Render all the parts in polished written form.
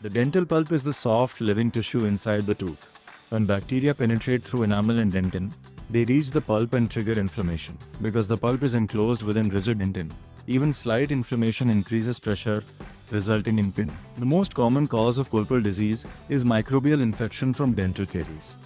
The dental pulp is the soft, living tissue inside the tooth. When bacteria penetrate through enamel and dentin, they reach the pulp and trigger inflammation. Because the pulp is enclosed within rigid dentin, even slight inflammation increases pressure, resulting in pain. The most common cause of pulpal disease is microbial infection from dental caries.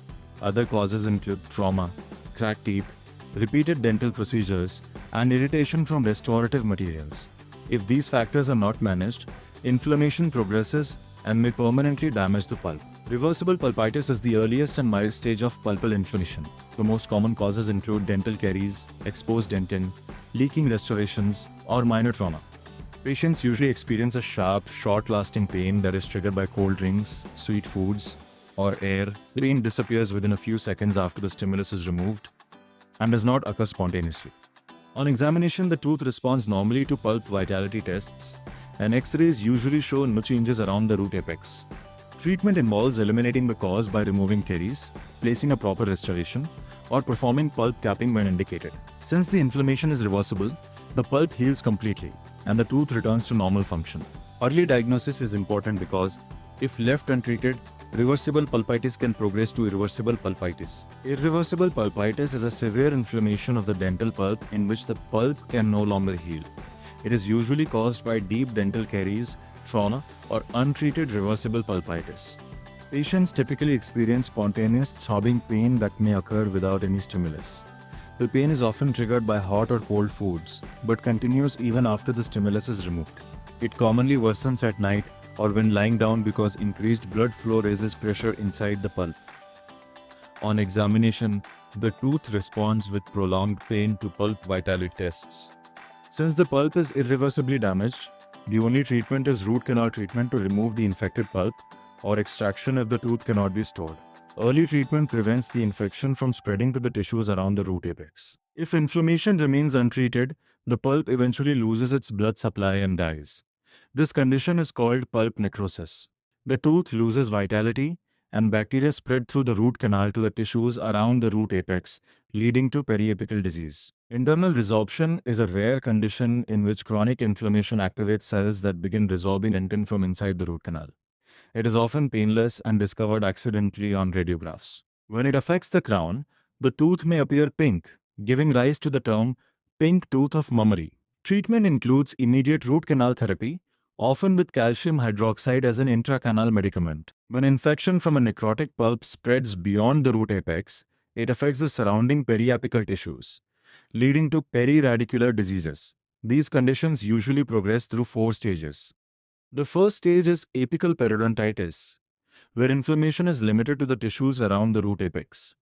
Other causes include trauma, cracked teeth, repeated dental procedures, and irritation from restorative materials. If these factors are not managed, inflammation progresses and may permanently damage the pulp. Reversible pulpitis is the earliest and mild stage of pulpal inflammation. The most common causes include dental caries, exposed dentin, leaking restorations, or minor trauma. Patients usually experience a sharp, short-lasting pain that is triggered by cold drinks, sweet foods, or air. The pain disappears within a few seconds after the stimulus is removed and does not occur spontaneously. On examination, the tooth responds normally to pulp vitality tests, and X-rays usually show no changes around the root apex. Treatment involves eliminating the cause by removing caries, placing a proper restoration, or performing pulp capping when indicated. Since the inflammation is reversible, the pulp heals completely, and the tooth returns to normal function. Early diagnosis is important because, if left untreated, reversible pulpitis can progress to irreversible pulpitis. Irreversible pulpitis is a severe inflammation of the dental pulp in which the pulp can no longer heal. It is usually caused by deep dental caries, trauma, or untreated reversible pulpitis. Patients typically experience spontaneous throbbing pain that may occur without any stimulus. The pain is often triggered by hot or cold foods, but continues even after the stimulus is removed. It commonly worsens at night or when lying down because increased blood flow raises pressure inside the pulp. On examination, the tooth responds with prolonged pain to pulp vitality tests. Since the pulp is irreversibly damaged, the only treatment is root canal treatment to remove the infected pulp, or extraction if the tooth cannot be stored. Early treatment prevents the infection from spreading to the tissues around the root apex. If inflammation remains untreated, the pulp eventually loses its blood supply and dies. This condition is called pulp necrosis. The tooth loses vitality, and bacteria spread through the root canal to the tissues around the root apex, leading to periapical disease. Internal resorption is a rare condition in which chronic inflammation activates cells that begin resorbing dentin from inside the root canal. It is often painless and discovered accidentally on radiographs. When it affects the crown, the tooth may appear pink, giving rise to the term pink tooth of mummery. Treatment includes immediate root canal therapy, often with calcium hydroxide as an intracanal medicament. When infection from a necrotic pulp spreads beyond the root apex, it affects the surrounding periapical tissues, leading to periradicular diseases. These conditions usually progress through 4 stages. The first stage is apical periodontitis, where inflammation is limited to the tissues around the root apex.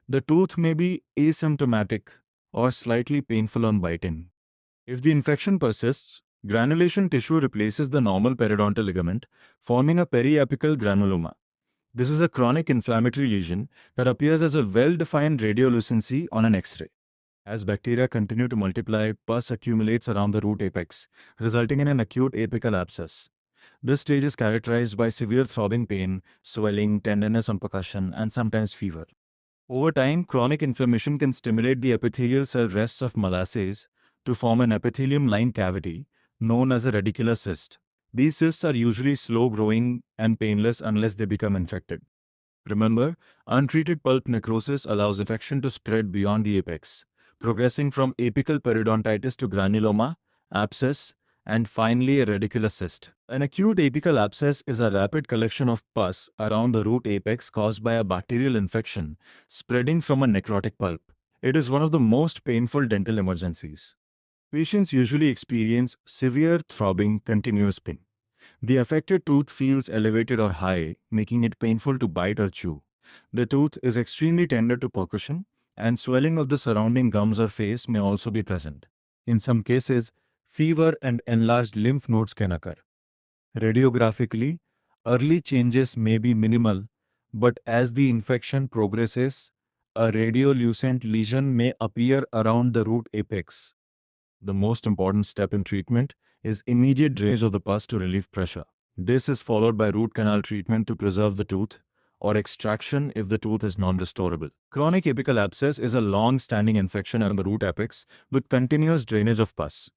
The tooth may be asymptomatic or slightly painful on biting. If the infection persists, granulation tissue replaces the normal periodontal ligament, forming a periapical granuloma. This is a chronic inflammatory lesion that appears as a well-defined radiolucency on an X-ray. As bacteria continue to multiply, pus accumulates around the root apex, resulting in an acute apical abscess. This stage is characterized by severe throbbing pain, swelling, tenderness on percussion, and sometimes fever. Over time, chronic inflammation can stimulate the epithelial cell rests of Malassez to form an epithelium-lined cavity known as a radicular cyst. These cysts are usually slow-growing and painless unless they become infected. Remember, untreated pulp necrosis allows infection to spread beyond the apex, progressing from apical periodontitis to granuloma, abscess, and finally a radicular cyst. An acute apical abscess is a rapid collection of pus around the root apex caused by a bacterial infection spreading from a necrotic pulp. It is one of the most painful dental emergencies. Patients usually experience severe throbbing, continuous pain. The affected tooth feels elevated or high, making it painful to bite or chew. The tooth is extremely tender to percussion, and swelling of the surrounding gums or face may also be present. In some cases, fever and enlarged lymph nodes can occur. Radiographically, early changes may be minimal, but as the infection progresses, a radiolucent lesion may appear around the root apex. The most important step in treatment is immediate drainage of the pus to relieve pressure. This is followed by root canal treatment to preserve the tooth, or extraction if the tooth is non-restorable. Chronic apical abscess is a long-standing infection around the root apex with continuous drainage of pus.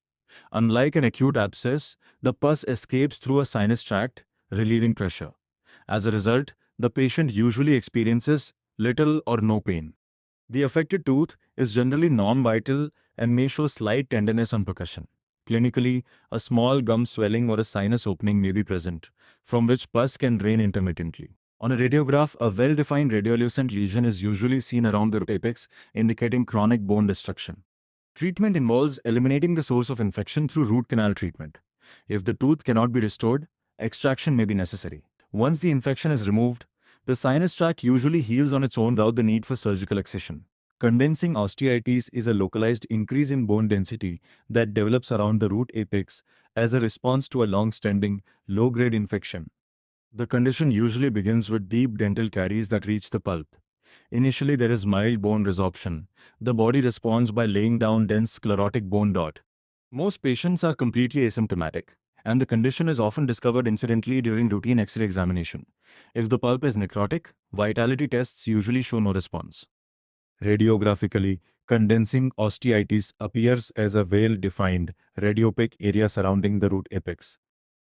Unlike an acute abscess, the pus escapes through a sinus tract, relieving pressure. As a result, the patient usually experiences little or no pain. The affected tooth is generally non-vital and may show slight tenderness on percussion. Clinically, a small gum swelling or a sinus opening may be present, from which pus can drain intermittently. On a radiograph, a well-defined radiolucent lesion is usually seen around the root apex, indicating chronic bone destruction. Treatment involves eliminating the source of infection through root canal treatment. If the tooth cannot be restored, extraction may be necessary. Once the infection is removed, the sinus tract usually heals on its own without the need for surgical excision. Condensing osteitis is a localized increase in bone density that develops around the root apex as a response to a long-standing, low-grade infection. The condition usually begins with deep dental caries that reach the pulp. Initially, there is mild bone resorption. The body responds by laying down dense sclerotic bone dot. Most patients are completely asymptomatic, and the condition is often discovered incidentally during routine X-ray examination. If the pulp is necrotic, vitality tests usually show no response. Radiographically, condensing osteitis appears as a well-defined radiopaque area surrounding the root apex.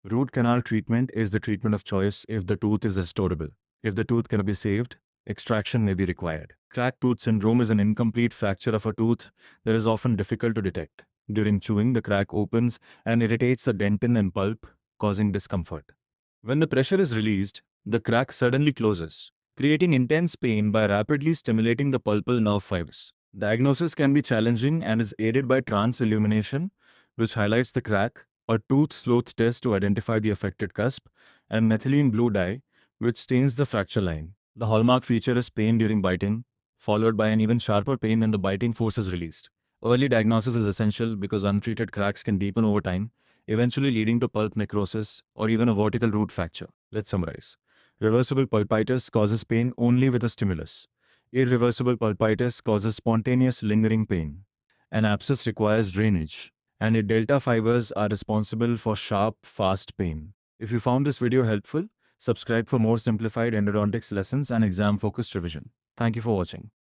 Root canal treatment is the treatment of choice if the tooth is restorable. If the tooth cannot be saved, extraction may be required. Cracked tooth syndrome is an incomplete fracture of a tooth that is often difficult to detect. During chewing, the crack opens and irritates the dentin and pulp, causing discomfort. When the pressure is released, the crack suddenly closes, creating intense pain by rapidly stimulating the pulpal nerve fibers. Diagnosis can be challenging and is aided by transillumination, which highlights the crack, a tooth sloth test to identify the affected cusp, and methylene blue dye, which stains the fracture line. The hallmark feature is pain during biting, followed by an even sharper pain when the biting force is released. Early diagnosis is essential because untreated cracks can deepen over time, eventually leading to pulp necrosis or even a vertical root fracture. Let's summarize. Reversible pulpitis causes pain only with a stimulus. Irreversible pulpitis causes spontaneous lingering pain. An abscess requires drainage, and its delta fibers are responsible for sharp, fast pain. If you found this video helpful, subscribe for more simplified endodontics lessons and exam-focused revision. Thank you for watching.